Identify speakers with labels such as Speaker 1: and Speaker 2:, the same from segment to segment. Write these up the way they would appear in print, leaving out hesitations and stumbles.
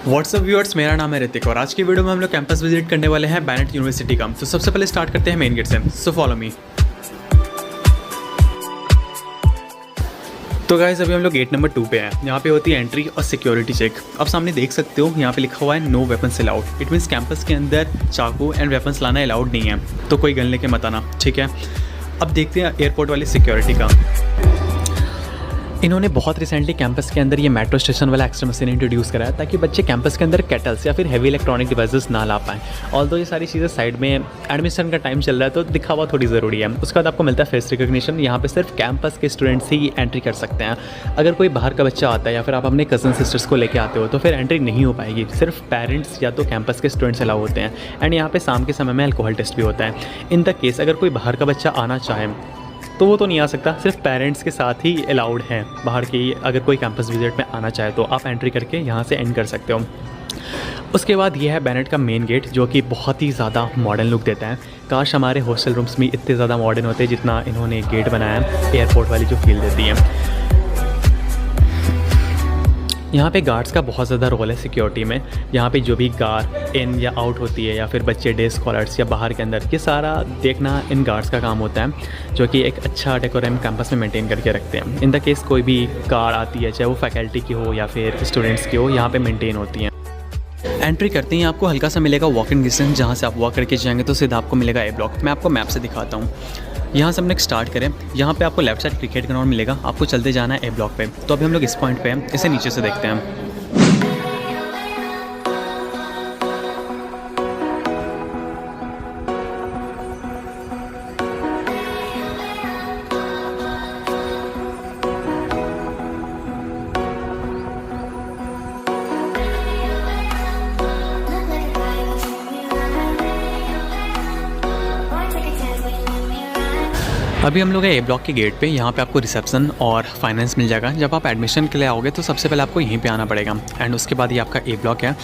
Speaker 1: WhatsApp viewers, मेरा नाम है ऋतिक और आज की वीडियो में हम लोग कैंपस विजिट करने वाले हैं बेनेट यूनिवर्सिटी का। तो सबसे पहले स्टार्ट करते हैं मेन गेट से। So follow me. तो गाइस अभी हम लोग गेट नंबर 2 पे हैं। यहाँ पे होती है एंट्री और सिक्योरिटी चेक। अब सामने देख सकते हो यहाँ पे लिखा हुआ है no weapons allowed. It means campus के अंदर चाकू एंड वेपन्स लाना अलाउड नहीं है, तो कोई गन लेके मत आना, ठीक है। अब देखते हैं एयरपोर्ट वाली सिक्योरिटी का। इन्होंने बहुत रिसेंटली कैंपस के अंदर ये मेट्रो स्टेशन वाला एक्स्ट्रा मशीन इंट्रोड्यूस कराया ताकि बच्चे कैंपस के अंदर केटल्स या फिर हैवी इलेक्ट्रॉनिक डिवाइसेस ना ला पाएँ। ऑल्दो ये सारी चीज़ें साइड में एडमिशन का टाइम चल रहा है तो दिखावा थोड़ी ज़रूरी है। उसके बाद आपको मिलता है फेस रिकॉग्निशन। यहाँ पे सिर्फ कैंपस के स्टूडेंट्स ही एंट्री कर सकते हैं। अगर कोई बाहर का बच्चा आता है या फिर आप अपने कज़न सिस्टर्स को लेकर आते हो तो फिर एंट्री नहीं हो पाएगी। सिर्फ पेरेंट्स या तो कैंपस के स्टूडेंट्स अलाउ होते हैं। एंड यहाँ पे शाम के समय में अल्कोहल टेस्ट भी होता है। इन द केस अगर कोई बाहर का बच्चा आना चाहे तो वो तो नहीं आ सकता, सिर्फ पेरेंट्स के साथ ही अलाउड हैं बाहर की। अगर कोई कैंपस विजिट में आना चाहे तो आप एंट्री करके यहाँ से एंड कर सकते हो। उसके बाद ये है बेनेट का मेन गेट, जो कि बहुत ही ज़्यादा मॉडर्न लुक देता है। काश हमारे हॉस्टल रूम्स में इतने ज़्यादा मॉडर्न होते जितना इन्होंने गेट बनाया है, एयरपोर्ट वाली जो फील देती है। यहाँ पे गार्ड्स का बहुत ज़्यादा रोल है सिक्योरिटी में। यहाँ पे जो भी कार इन या आउट होती है या फिर बच्चे डे स्कॉलर्स या बाहर के अंदर, ये सारा देखना इन गार्ड्स का काम होता है, जो कि एक अच्छा डेकोरम कैंपस में मेंटेन करके रखते हैं। इन द केस कोई भी कार आती है, चाहे वो फैकल्टी की हो या फिर स्टूडेंट्स की हो, यहाँ पे मेंटेन होती हैं। एंट्री करते ही आपको हल्का सा मिलेगा वॉकिंग डिस्टेंस। जहाँ से आप वॉक करके जाएंगे तो सीधा आपको मिलेगा ए ब्लॉक। मैं आपको मैप से दिखाता हूँ। यहाँ से हम लोग स्टार्ट करें, यहाँ पे आपको लेफ्ट साइड क्रिकेट ग्राउंड मिलेगा। आपको चलते जाना है ए ब्लॉक पे। तो अभी हम लोग इस पॉइंट पे हैं, इसे नीचे से देखते हैं। अभी हम लोग हैं ए ब्लॉक के गेट पे। यहाँ पे आपको रिसेप्शन और फाइनेंस मिल जाएगा। जब आप एडमिशन के लिए आओगे तो सबसे पहले आपको यहीं पे आना पड़ेगा। एंड उसके बाद ये आपका ए ब्लॉक है।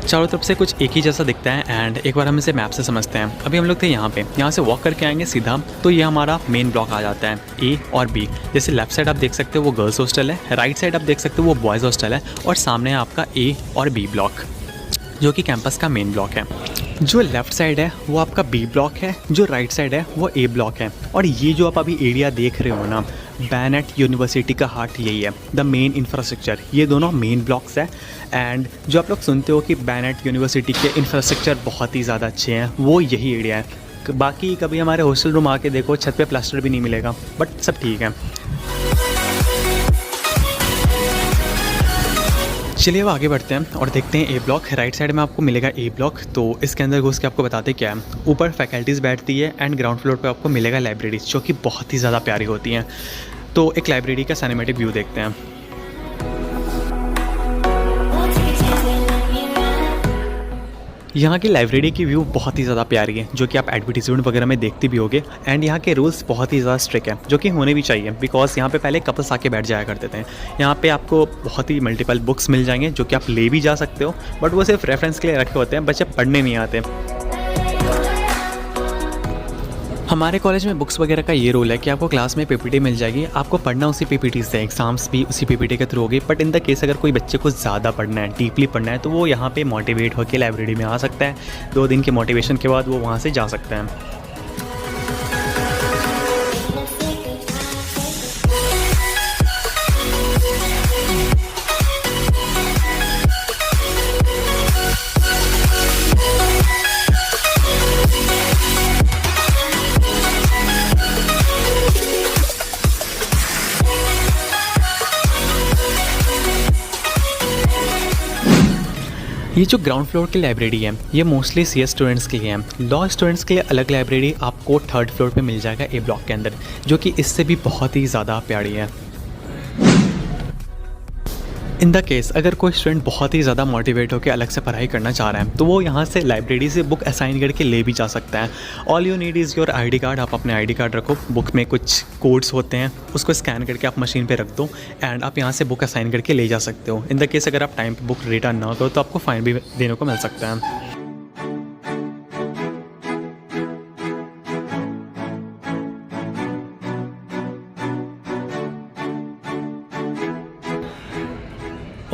Speaker 1: चारों तरफ से कुछ एक ही जैसा दिखता है। एंड एक बार हम इसे मैप से समझते हैं। अभी हम लोग थे यहाँ पे, यहाँ से वॉक करके आएंगे सीधा तो ये हमारा मेन ब्लॉक आ जाता है, ए और बी। जैसे लेफ्ट साइड आप देख सकते हो वो गर्ल्स हॉस्टल है, राइट साइड आप देख सकते हो वो बॉयज़ हॉस्टल है, और सामने है आपका ए और बी ब्लॉक, जो कि कैंपस का मेन ब्लॉक है। जो लेफ़्ट साइड है वो आपका बी ब्लॉक है, जो राइट साइड है वो ए ब्लॉक है। और ये जो आप अभी एरिया देख रहे हो ना, बेनेट यूनिवर्सिटी का हार्ट यही है, द मेन इंफ्रास्ट्रक्चर। ये दोनों मेन ब्लॉक्स है। एंड जो आप लोग सुनते हो कि बेनेट यूनिवर्सिटी के इंफ्रास्ट्रक्चर बहुत ही ज़्यादा अच्छे हैं, वो यही एरिया है। बाकी कभी हमारे हॉस्टल रूम आके देखो, छत पे प्लास्टर भी नहीं मिलेगा, बट सब ठीक है। चलिए अब आगे बढ़ते हैं और देखते हैं ए ब्लॉक। राइट साइड में आपको मिलेगा ए ब्लॉक। तो इसके अंदर घुस के आपको बताते क्या है। ऊपर फैकल्टीज़ बैठती है एंड ग्राउंड फ्लोर पे आपको मिलेगा लाइब्रेरीज, जो कि बहुत ही ज़्यादा प्यारी होती हैं। तो एक लाइब्रेरी का सिनेमैटिक व्यू देखते हैं। यहाँ की लाइब्रेरी की व्यू बहुत ही ज़्यादा प्यारी है, जो कि आप एडवर्टीजमेंट वगैरह में देखते भी होगे। एंड यहाँ के रूल्स बहुत ही ज़्यादा स्ट्रिक्ट है, जो कि होने भी चाहिए, बिकॉज यहाँ पे पहले कपल्स आके बैठ जाया करते थे। यहाँ पे आपको बहुत ही मल्टीपल बुक्स मिल जाएंगे, जो कि आप ले भी जा सकते हो, बट वो सिर्फ रेफरेंस के लिए रखे होते हैं, बच्चे पढ़ने नहीं आते। हमारे कॉलेज में बुक्स वगैरह का ये रोल है कि आपको क्लास में पीपीटी मिल जाएगी, आपको पढ़ना उसी पीपीटी से, एग्जाम्स भी उसी पीपीटी के थ्रू होगी। बट इन द केस अगर कोई बच्चे को ज़्यादा पढ़ना है, डीपली पढ़ना है, तो वो यहाँ पे मोटिवेट होकर लाइब्रेरी में आ सकता है। 2 दिन के मोटिवेशन के बाद वो वहाँ से जा सकते हैं। ये जो ग्राउंड फ्लोर की लाइब्रेरी है, ये मोस्टली सीएस स्टूडेंट्स के लिए है। लॉ स्टूडेंट्स के लिए अलग लाइब्रेरी आपको 3rd फ्लोर पे मिल जाएगा ए ब्लॉक के अंदर, जो कि इससे भी बहुत ही ज़्यादा प्यारी है। इन द केस अगर कोई स्टूडेंट बहुत ही ज़्यादा मोटिवेट होकर अलग से पढ़ाई करना चाह रहा है तो वो यहाँ से लाइब्रेरी से बुक असाइन करके ले भी जा सकता है। All you need is your ID card. आप अपने आईडी कार्ड रखो, बुक में कुछ कोड्स होते हैं, उसको स्कैन करके आप मशीन पे रख दो एंड आप यहाँ से बुक असाइन करके ले जा सकते हो। इन द केस अगर आप टाइम पे बुक रिटर्न ना करो तो आपको फ़ाइन भी देने को मिल सकता है।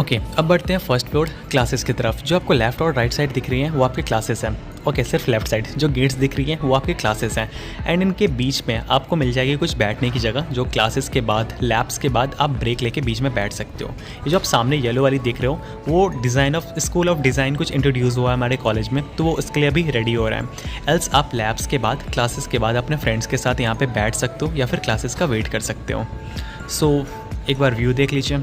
Speaker 1: ओके, अब बढ़ते हैं फर्स्ट फ्लोर क्लासेस की तरफ। जो आपको लेफ्ट और राइट साइड दिख रही हैं वो आपके क्लासेस हैं। ओके, सिर्फ लेफ्ट साइड जो गेट्स दिख रही हैं वो आपके क्लासेस हैं। एंड इनके बीच में आपको मिल जाएगी कुछ बैठने की जगह, जो क्लासेस के बाद, लैब्स के बाद आप ब्रेक लेके बीच में बैठ सकते हो। ये जो आप सामने येलो वाली देख रहे हो वो design of school of design कुछ इंट्रोड्यूस हुआ है हमारे कॉलेज में, तो वो उसके लिए अभी रेडी हो रहा है। एल्स आप लैब्स के बाद, क्लासेस के बाद अपने फ्रेंड्स के साथ यहाँ पर बैठ सकते हो या फिर क्लासेस का वेट कर सकते हो। सो एक बार व्यू देख लीजिए।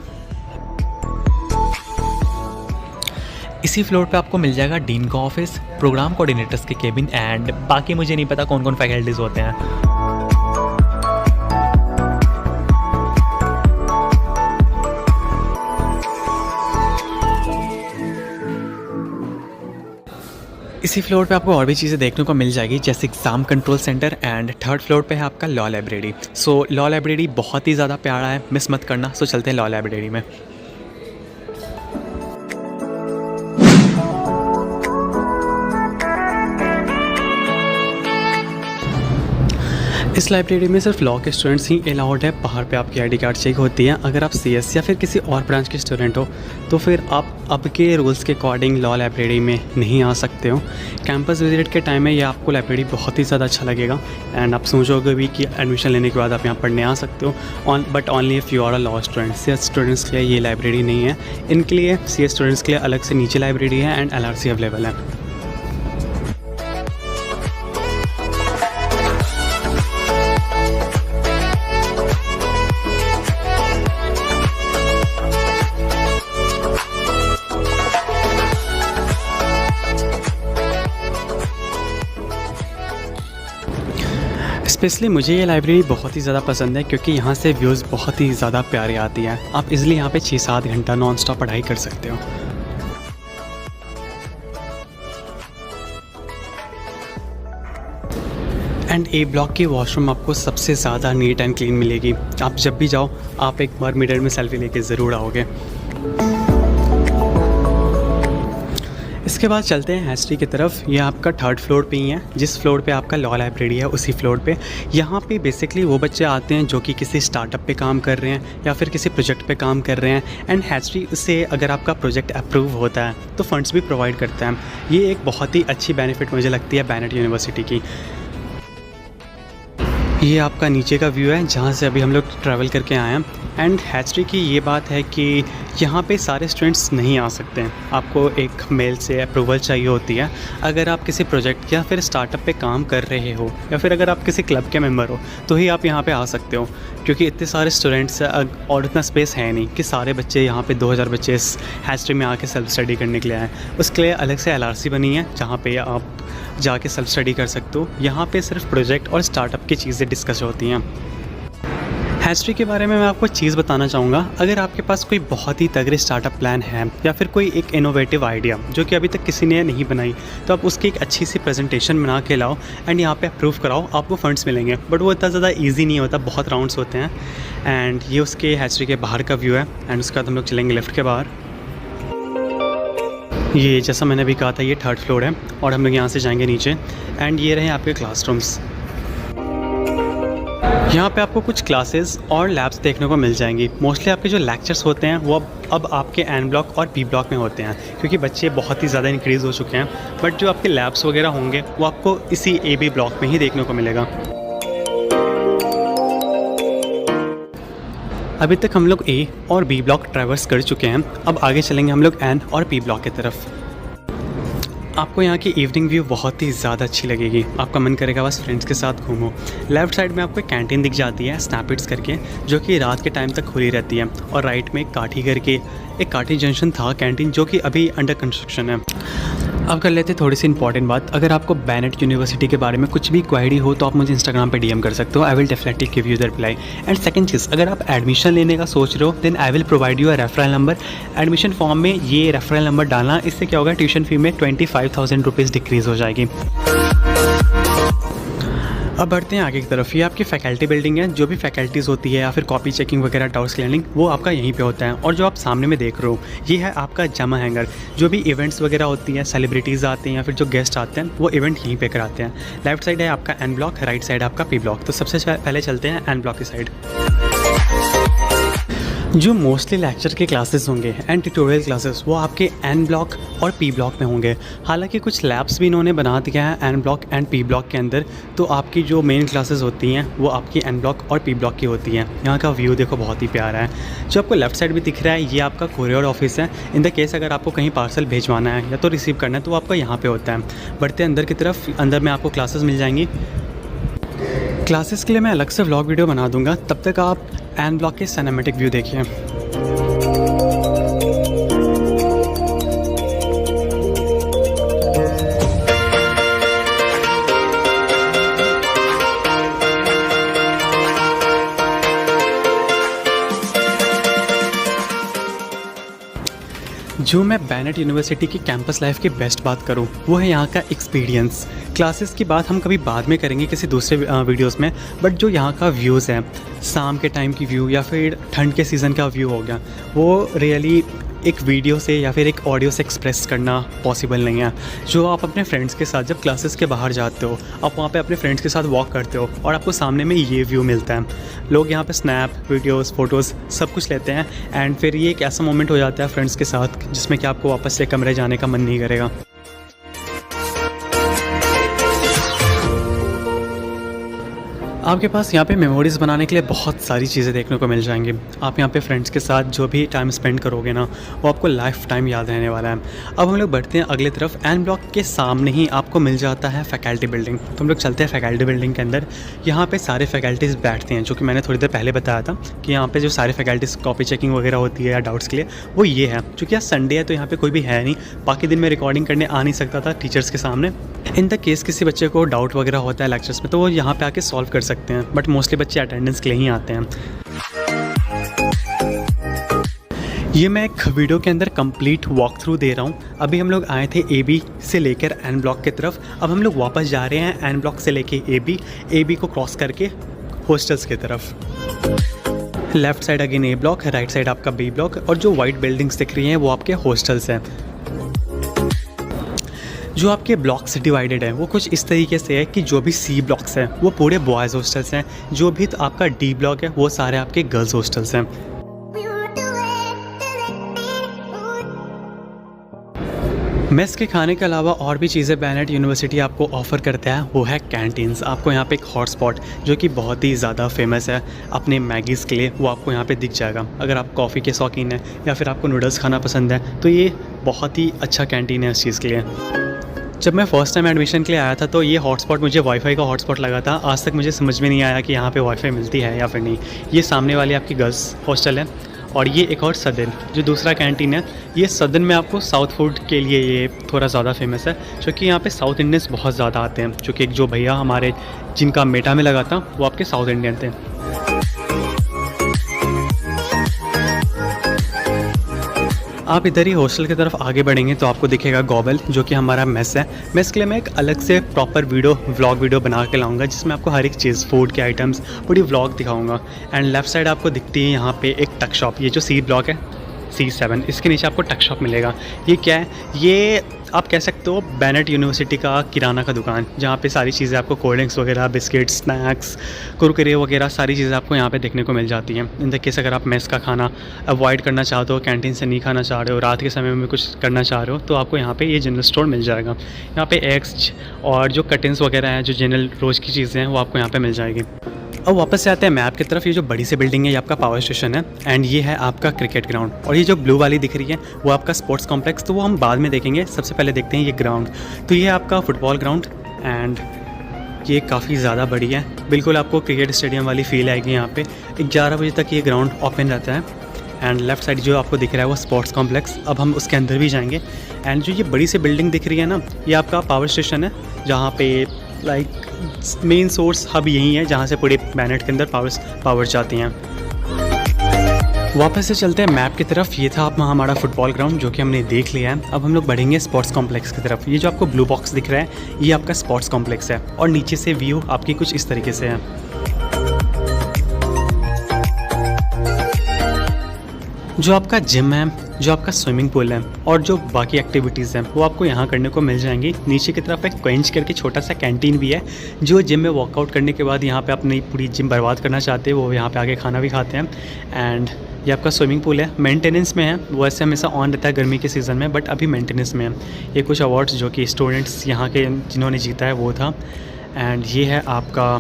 Speaker 1: इसी फ्लोर पे आपको मिल जाएगा डीन का ऑफिस, प्रोग्राम कोऑर्डिनेटर्स के केबिन एंड बाकी मुझे नहीं पता कौन कौन फैकल्टीज़ होते हैं। इसी फ्लोर पे आपको और भी चीज़ें देखने को मिल जाएगी, जैसे exam control centre and third floor पे है आपका law library. So law library बहुत ही ज़्यादा प्यारा है, मिस मत करना। सो चलते हैं लॉ लाइब्रेरी में। इस लाइब्रेरी में सिर्फ लॉ के स्टूडेंट्स ही अलाउड है। बाहर पे आपकी आईडी कार्ड चेक होती है। अगर आप सीएस या फिर किसी और ब्रांच के स्टूडेंट हो तो फिर आप अब के रूल्स के अकॉर्डिंग लॉ लाइब्रेरी में नहीं आ सकते हो। कैंपस विजिट के टाइम में ये आपको लाइब्रेरी बहुत ही ज़्यादा अच्छा लगेगा एंड आप सोचोगे भी कि एडमिशन लेने के बाद आप यहाँ पढ़ने आ सकते हो। But only if you are a law student. CS students के लिए ये लाइब्रेरी नहीं है। इनके लिए, सीएस स्टूडेंट्स के लिए अलग से नीचे लाइब्रेरी है एंड एलआरसी अवेलेबल है। स्पेशली मुझे ये लाइब्रेरी बहुत ही ज़्यादा पसंद है क्योंकि यहाँ से व्यूज़ बहुत ही ज़्यादा प्यारी आती हैं। आप इज़िली यहाँ पे 6-7 घंटा नॉन स्टॉप पढ़ाई कर सकते हो। एंड ए ब्लॉक की वॉशरूम आपको सबसे ज़्यादा नीट एंड क्लीन मिलेगी। आप जब भी जाओ आप एक बार मिरर में सेल्फी लेके ज़रूर आओगे। इसके बाद चलते हैं हैस्ट्री की तरफ। ये आपका थर्ड फ्लोर पे ही है। जिस फ्लोर पे आपका लॉ लाइब्रेरी है उसी फ्लोर पे यहाँ पे बेसिकली वो बच्चे आते हैं जो कि किसी स्टार्टअप पे काम कर रहे हैं या फिर किसी प्रोजेक्ट पे काम कर रहे हैं। एंड हैस्ट्री से अगर आपका प्रोजेक्ट अप्रूव होता है तो फंड्स भी प्रोवाइड करता है। ये एक बहुत ही अच्छी बेनिफिट मुझे लगती है बैनेट यूनिवर्सिटी की। ये आपका नीचे का व्यू है जहाँ से अभी हम लोग ट्रैवल करके आए हैं। एंड हैस्ट्री की ये बात है कि यहाँ पे सारे स्टूडेंट्स नहीं आ सकते हैं। आपको एक मेल से अप्रूवल चाहिए होती है। अगर आप किसी प्रोजेक्ट या फिर स्टार्टअप पे काम कर रहे हो या फिर अगर आप किसी क्लब के मेंबर हो तो ही आप यहाँ पे आ सकते हो, क्योंकि इतने सारे स्टूडेंट्स और इतना स्पेस है नहीं कि सारे बच्चे यहाँ पे 2000 बच्चे इस हैस्ट्री में आके सेल्फ स्टडी करने के लिए आए। उसके लिए अलग से एलआरसी बनी है जहाँ पे आप जाके सेल्फ स्टडी कर सकते हो। यहाँ पे सिर्फ प्रोजेक्ट और स्टार्टअप की चीज़ें डिस्कस होती हैं। हैस्ट्री के बारे में मैं आपको चीज़ बताना चाहूँगा। अगर आपके पास कोई बहुत ही तगड़े स्टार्टअप प्लान है या फिर कोई एक इनोवेटिव आइडिया जो कि अभी तक किसी ने नहीं बनाई, तो आप उसकी एक अच्छी सी प्रेजेंटेशन बना के लाओ एंड यहाँ पे अप्रूव कराओ, आपको फंड्स मिलेंगे। बट वो इतना ज़्यादा ईजी नहीं होता, बहुत राउंड्स होते हैं। एंड ये उसके हैस्ट्री के बाहर का व्यू है। एंड उसके बाद हम लोग चलेंगे लेफ्ट के बाहर। ये जैसा मैंने अभी कहा था ये थर्ड फ्लोर है और हम लोग यहाँ से जाएंगे नीचे। एंड ये रहे आपके क्लासरूम्स। यहाँ पे आपको कुछ क्लासेस और लैब्स देखने को मिल जाएंगी। मोस्टली आपके जो लेक्चर्स होते हैं वो अब आपके एन ब्लॉक और बी ब्लॉक में होते हैं, क्योंकि बच्चे बहुत ही ज़्यादा इंक्रीज़ हो चुके हैं। बट जो आपके लैब्स वगैरह होंगे वो आपको इसी ए बी ब्लॉक में ही देखने को मिलेगा। अभी तक हम लोग ए और बी ब्लॉक ट्रैवर्स कर चुके हैं। अब आगे चलेंगे हम लोग एन और पी ब्लॉक की तरफ। आपको यहाँ की इवनिंग व्यू बहुत ही ज़्यादा अच्छी लगेगी। आपका मन करेगा बस फ्रेंड्स के साथ घूमो। लेफ्ट साइड में आपको एक कैंटीन दिख जाती है स्नैपिट्स करके, जो कि रात के टाइम तक खुली रहती है। और राइट में काठी करके एक काठी जंक्शन था कैंटीन, जो कि अभी अंडर कंस्ट्रक्शन है। अब कर लेते थोड़ी सी इंपॉर्टेंट बात। अगर आपको बैनेट यूनिवर्सिटी के बारे में कुछ भी क्वेरी हो तो आप मुझे इंस्टाग्राम पे डीएम कर सकते हो। I will definitely give you the reply. And second चीज़, अगर आप एडमिशन लेने का सोच रहे हो then I will provide you a referral number. Admission form में ये रेफरल नंबर डालना, इससे क्या होगा ट्यूशन फी में 25,000 रुपीज़ डिक्रीज़ हो जाएगी। अब बढ़ते हैं आगे की तरफ। ये आपकी फैकल्टी बिल्डिंग है। जो भी फैकल्टीज़ होती है या फिर कॉपी चेकिंग वगैरह, डाउट्स क्लियरिंग, वो आपका यहीं पे होता है। और जो आप सामने में देख रहे हो ये है आपका जमा हैंगर। जो भी इवेंट्स वगैरह होती हैं, सेलिब्रिटीज़ आते हैं या फिर जो गेस्ट आते हैं, वो इवेंट यहीं पे कराते हैं। लेफ्ट साइड है आपका एन ब्लॉक, राइट साइड आपका पी ब्लॉक। तो सबसे पहले चलते हैं एन ब्लॉक की साइड। जो मोस्टली लेक्चर के क्लासेस होंगे एंड ट्यूटोरियल क्लासेस वो आपके एन ब्लॉक और पी ब्लॉक में होंगे। हालांकि कुछ लैब्स भी इन्होंने बना दिया है N block and P block के अंदर, तो आपकी जो मेन क्लासेस होती हैं वो आपकी एन ब्लॉक और पी ब्लॉक की होती हैं। यहाँ का व्यू देखो बहुत ही प्यारा है। जो आपको लेफ्ट साइड भी दिख रहा है ये आपका कोरियर ऑफिस है। इन द केस अगर आपको कहीं पार्सल भेजवाना है या तो रिसीव करना है तो आपका यहाँ पर होता है। बढ़ते अंदर की तरफ, अंदर में आपको क्लासेस मिल जाएंगी। क्लासेस के लिए मैं अलग से व्लॉग वीडियो बना दूंगा, तब तक आप एन ब्लॉक के सिनेमैटिक व्यू देखिए। जो मैं बैनेट यूनिवर्सिटी की कैंपस लाइफ की बेस्ट बात करूं वो है यहाँ का एक्सपीरियंस। क्लासेस की बात हम कभी बाद में करेंगे किसी दूसरे वीडियोस में, बट जो यहाँ का व्यूज़ है, शाम के टाइम की व्यू या फिर ठंड के सीज़न का व्यू हो गया, वो रियली एक वीडियो से या फिर एक ऑडियो से एक्सप्रेस करना पॉसिबल नहीं है। जो आप अपने फ्रेंड्स के साथ जब क्लासेस के बाहर जाते हो, आप वहाँ पे अपने फ्रेंड्स के साथ वॉक करते हो और आपको सामने में ये व्यू मिलता है। लोग यहाँ पे स्नैप, वीडियोस, फ़ोटोज़ सब कुछ लेते हैं एंड फिर ये एक ऐसा मोमेंट हो जाता है फ्रेंड्स के साथ जिसमें कि आपको वापस से कमरे जाने का मन नहीं करेगा। आपके पास यहाँ पे मेमोरीज़ बनाने के लिए बहुत सारी चीज़ें देखने को मिल जाएंगी। आप यहाँ पे फ्रेंड्स के साथ जो भी टाइम स्पेंड करोगे ना, वो आपको लाइफ टाइम याद रहने वाला है। अब हम लोग बढ़ते हैं अगले तरफ। एन ब्लॉक के सामने ही आपको मिल जाता है फैकल्टी बिल्डिंग। तो हम लोग चलते हैं फैकल्टी बिल्डिंग के अंदर। यहाँ पे सारे फैकल्टीज़ बैठते हैं, जो कि मैंने थोड़ी देर पहले बताया था कि यहाँ पे जो सारे फैकल्टीज़ कॉपी चेकिंग वगैरह होती है या डाउट्स के लिए, वो ये है। चूँकि आज संडे है तो यहाँ पर कोई भी है नहीं, बाकी दिन में रिकॉर्डिंग करने आ नहीं सकता था टीचर्स के सामने। इन द केस किसी बच्चे को डाउट वगैरह होता है लेक्चर्स में तो वो यहाँ पे आके सॉल्व कर सकते हैं, बट मोस्टली बच्चे अटेंडेंस के लिए ही आते हैं। ये मैं एक वीडियो के अंदर कंप्लीट वॉक थ्रू दे रहा हूँ। अभी हम लोग आए थे AB से लेकर एन ब्लॉक की तरफ, अब हम लोग वापस जा रहे हैं एन ब्लॉक से लेके AB को क्रॉस करके हॉस्टल्स की तरफ। Left side again A block, right side आपका B ब्लॉक, और जो वाइट बिल्डिंग्स दिख रही हैं वो आपके हॉस्टल्स हैं। जो आपके ब्लॉक्स डिवाइडेड है वो कुछ इस तरीके से है कि जो भी C ब्लॉक्स हैं वो पूरे बॉयज़ हॉस्टल्स हैं, जो भी आपका D ब्लॉक है वो सारे आपके गर्ल्स हॉस्टल्स हैं। मेस के खाने के अलावा और भी चीज़ें बैनेट यूनिवर्सिटी आपको ऑफ़र करता है, वो है कैंटीन्स। आपको यहाँ पे एक हॉट स्पॉट जो कि बहुत ही ज़्यादा फेमस है अपने मैगीज़ के लिए, वो आपको यहाँ पे दिख जाएगा। अगर आप कॉफ़ी के शौकीन हैं या फिर आपको नूडल्स खाना पसंद है तो ये बहुत ही अच्छा कैंटीन है इस चीज़ के लिए। जब मैं फ़र्स्ट टाइम एडमिशन के लिए आया था तो ये हॉटस्पॉट मुझे वाईफाई का हॉटस्पॉट लगा था। आज तक मुझे समझ में नहीं आया कि यहाँ पे वाईफाई मिलती है या फिर नहीं। ये सामने वाली आपकी गर्ल्स हॉस्टल है और ये एक और सदन जो दूसरा कैंटीन है। ये सदन में आपको साउथ फूड के लिए ये थोड़ा ज़्यादा फेमस है, क्योंकि यहाँ पे साउथ इंडियंस बहुत ज़्यादा आते हैं। क्योंकि एक जो भैया हमारे जिनका मेटा में लगा था वो आपके साउथ इंडियन थे। आप इधर ही हॉस्टल की तरफ आगे बढ़ेंगे तो आपको दिखेगा गॉबल, जो कि हमारा मेस है। मेस के लिए मैं एक अलग से प्रॉपर व्लॉग वीडियो बना के लाऊंगा जिसमें आपको हर एक चीज़, फूड के आइटम्स, पूरी व्लॉग दिखाऊंगा। एंड लेफ्ट साइड आपको दिखती है यहाँ पे एक टक शॉप। ये जो C ब्लॉक है C7, इसके नीचे आपको टक शॉप मिलेगा। ये क्या है? ये आप कह सकते हो बैनेट यूनिवर्सिटी का किराना का दुकान, जहाँ पे सारी चीज़ें आपको कोल्ड ड्रिंक्स वगैरह, बिस्किट्स, स्नैक्स, कुरकुरे वगैरह सारी चीज़ें आपको यहाँ पे देखने को मिल जाती हैं। इन द केस अगर आप मेस का खाना अवॉइड करना चाहते हो, कैंटीन से नहीं खाना चाह रहे हो, रात के समय में कुछ करना चाह रहे हो, तो आपको यहाँ पे ये जनरल स्टोर मिल जाएगा। यहाँ पे एग्स और जो कर्टेंस वगैरह हैं, जो जनरल रोज़ की चीज़ें हैं, वो आपको यहाँ पर मिल जाएगी। अब वापस से आते हैं मैप की तरफ। ये जो बड़ी सी बिल्डिंग है ये आपका पावर स्टेशन है एंड ये है आपका क्रिकेट ग्राउंड, और ये जो ब्लू वाली दिख रही है वो आपका स्पोर्ट्स कॉम्प्लेक्स, तो वो हम बाद में देखेंगे। सबसे पहले देखते हैं ये ग्राउंड। तो ये है आपका फुटबॉल ग्राउंड एंड ये काफ़ी ज़्यादा बड़ी है। बिल्कुल आपको क्रिकेट स्टेडियम वाली फील आएगी। यहाँ पे 11 बजे तक ये ग्राउंड ओपन रहता है। एंड लेफ्ट साइड जो आपको दिख रहा है वो स्पोर्ट्स कॉम्प्लेक्स। अब हम उसके अंदर भी जाएंगे। एंड जो ये बड़ी सी बिल्डिंग दिख रही है ना, ये आपका पावर स्टेशन है, जहाँ पे लाइक मेन सोर्स हब यही है जहाँ से पूरे बैनेट के अंदर पावर जाती हैं। वापस से चलते हैं मैप की तरफ। ये था हमारा फुटबॉल ग्राउंड जो कि हमने देख लिया है। अब हम लोग बढ़ेंगे स्पोर्ट्स कॉम्प्लेक्स की तरफ। ये जो आपको ब्लू बॉक्स दिख रहा है ये आपका स्पोर्ट्स कॉम्प्लेक्स है, और नीचे से व्यू आपकी कुछ इस तरीके से है। जो आपका जिम है जो आपका स्विमिंग पूल है और जो बाकी एक्टिविटीज़ हैं वो आपको यहाँ करने को मिल जाएंगी। नीचे की तरफ एक क्वेंच करके छोटा सा कैंटीन भी है, जो जिम में वर्कआउट करने के बाद यहाँ पे अपनी पूरी जिम बर्बाद करना चाहते हैं वो यहाँ पे आके खाना भी खाते हैं। एंड ये आपका स्विमिंग पूल है, मेंटेनेंस में है, वो ऐसे हमेशा ऑन रहता है गर्मी के सीज़न में, बट अभी मेंटेनेंस में है। ये कुछ अवार्ड्स जो कि स्टूडेंट्स यहाँ के जिन्होंने जीता है वो था। एंड ये है आपका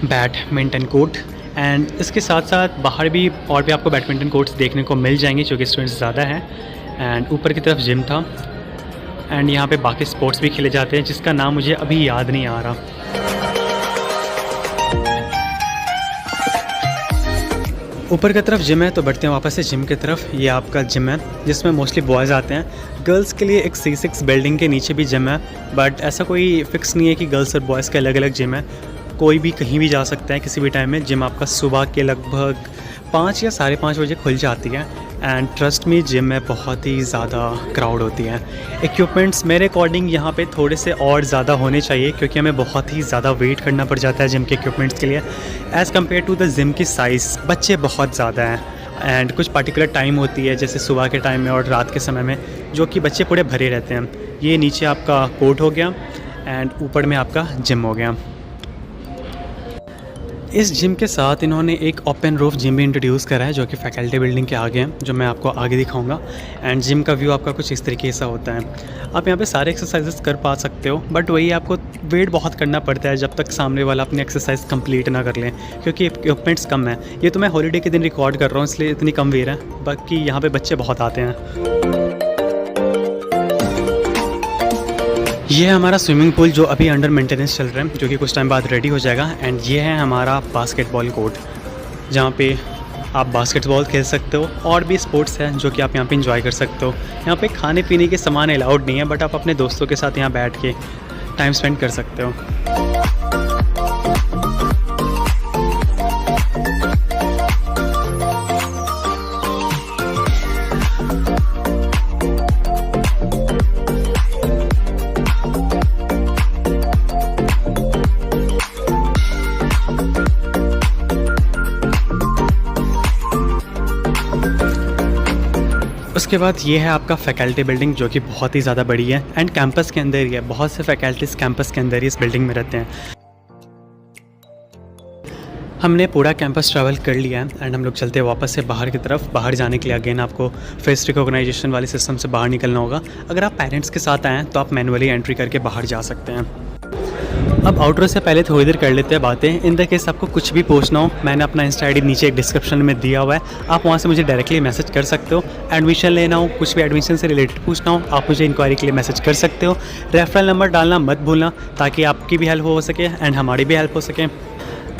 Speaker 1: बैडमिंटन कोर्ट। एंड इसके साथ साथ बाहर भी और भी आपको बैडमिंटन कोर्ट्स देखने को मिल जाएंगे, जो कि स्टूडेंट्स ज़्यादा हैं। एंड ऊपर की तरफ जिम था। एंड यहाँ पे बाकी स्पोर्ट्स भी खेले जाते हैं, जिसका नाम मुझे अभी याद नहीं आ रहा। ऊपर की तरफ जिम है, तो बढ़ते हैं वापस से जिम की तरफ। ये आपका जिम है जिसमें मोस्टली बॉयज़ आते हैं। गर्ल्स के लिए एक C6 बिल्डिंग के नीचे भी जिम है, बट ऐसा कोई फिक्स नहीं है कि गर्ल्स और बॉयज़ के अलग अलग जिम है। कोई भी कहीं भी जा सकता है किसी भी टाइम में। जिम आपका सुबह के लगभग 5 या 5:30 बजे खुल जाती है। एंड ट्रस्ट मी, जिम में बहुत ही ज़्यादा क्राउड होती है। इक्विपमेंट्स मेरे अकॉर्डिंग यहाँ पे थोड़े से और ज़्यादा होने चाहिए, क्योंकि हमें बहुत ही ज़्यादा वेट करना पड़ जाता है जिम के इक्विपमेंट्स के लिए as compare to the gym की साइज़। बच्चे बहुत ज़्यादा हैं एंड कुछ पार्टिकुलर टाइम होती है, जैसे सुबह के टाइम में और रात के समय में, जो कि बच्चे पूरे भरे रहते हैं। ये नीचे आपका कोर्ट हो गया एंड ऊपर में आपका जिम हो गया। इस जिम के साथ इन्होंने एक ओपन रूफ जिम भी इंट्रोड्यूस करा है, जो कि फैकल्टी बिल्डिंग के आगे है, जो मैं आपको आगे दिखाऊंगा। एंड जिम का व्यू आपका कुछ इस तरीके से होता है। आप यहाँ पे सारे एक्सरसाइजेस कर पा सकते हो, बट वही आपको वेट बहुत करना पड़ता है जब तक सामने वाला अपनी एक्सरसाइज कंप्लीट ना कर लें, क्योंकि इक्विपमेंट्स कम है। ये तो मैं हॉलीडे के दिन रिकॉर्ड कर रहा हूँ, इसलिए इतनी कम वेट है, बाकी यहाँ पर बच्चे बहुत आते हैं। ये है हमारा स्विमिंग पूल, जो अभी अंडर मेंटेनेंस चल रहा है, जो कि कुछ टाइम बाद रेडी हो जाएगा। एंड ये है हमारा बास्केटबॉल कोर्ट, जहाँ पे आप बास्केटबॉल खेल सकते हो। और भी स्पोर्ट्स हैं जो कि आप यहाँ पे एंजॉय कर सकते हो। यहाँ पे खाने पीने के सामान अलाउड नहीं है, बट आप अपने दोस्तों के साथ यहाँ बैठ के टाइम स्पेंड कर सकते हो। उसके बाद ये है आपका फैकल्टी बिल्डिंग, जो कि बहुत ही ज़्यादा बड़ी है एंड कैंपस के अंदर ही है। बहुत से फैकल्टीज़ कैंपस के अंदर ही इस बिल्डिंग में रहते हैं। हमने पूरा कैंपस ट्रैवल कर लिया है एंड हम लोग चलते हैं वापस से बाहर की तरफ। बाहर जाने के लिए अगेन आपको फेस रिकॉग्नाइजेशन वाले सिस्टम से बाहर निकलना होगा। अगर आप पेरेंट्स के साथ आएँ तो आप मैनुअली एंट्री करके बाहर जा सकते हैं। अब आउटरो से पहले थोड़ी देर कर लेते हैं बातें। इन द केस आपको कुछ भी पूछना हो, मैंने अपना इंस्टा ID नीचे एक डिस्क्रिप्शन में दिया हुआ है, आप वहाँ से मुझे डायरेक्टली मैसेज कर सकते हो। एडमिशन लेना हो, कुछ भी एडमिशन से रिलेटेड पूछना हो, आप मुझे इंक्वायरी के लिए मैसेज कर सकते हो। रेफरल नंबर डालना मत भूलना, ताकि आपकी भी हेल्प हो सके एंड हमारी भी हेल्प हो सके।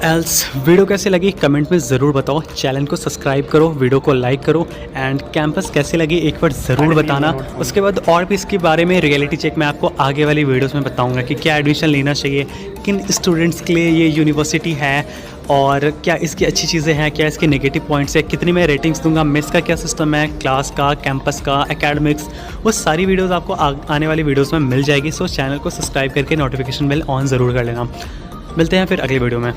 Speaker 1: एल्स वीडियो कैसी लगी कमेंट में ज़रूर बताओ। चैनल को सब्सक्राइब करो, वीडियो को लाइक करो एंड कैंपस कैसी लगी एक बार ज़रूर बताना। उसके बाद और भी इसके बारे में रियलिटी चेक मैं आपको आगे वाली वीडियोस में बताऊंगा कि क्या एडमिशन लेना चाहिए, किन स्टूडेंट्स के लिए ये यूनिवर्सिटी है और क्या इसकी अच्छी चीज़ें हैं, क्या इसके नेगेटिव पॉइंट्स है, कितनी मैं रेटिंग्स दूंगा, मेस का क्या सिस्टम है, क्लास का, कैंपस का, एकेडमिक्स, वो सारी वीडियोस आपको आने वाली वीडियोस में मिल जाएगी। सो चैनल को सब्सक्राइब करके नोटिफिकेशन बेल ऑन ज़रूर कर लेना। मिलते हैं फिर अगले वीडियो में।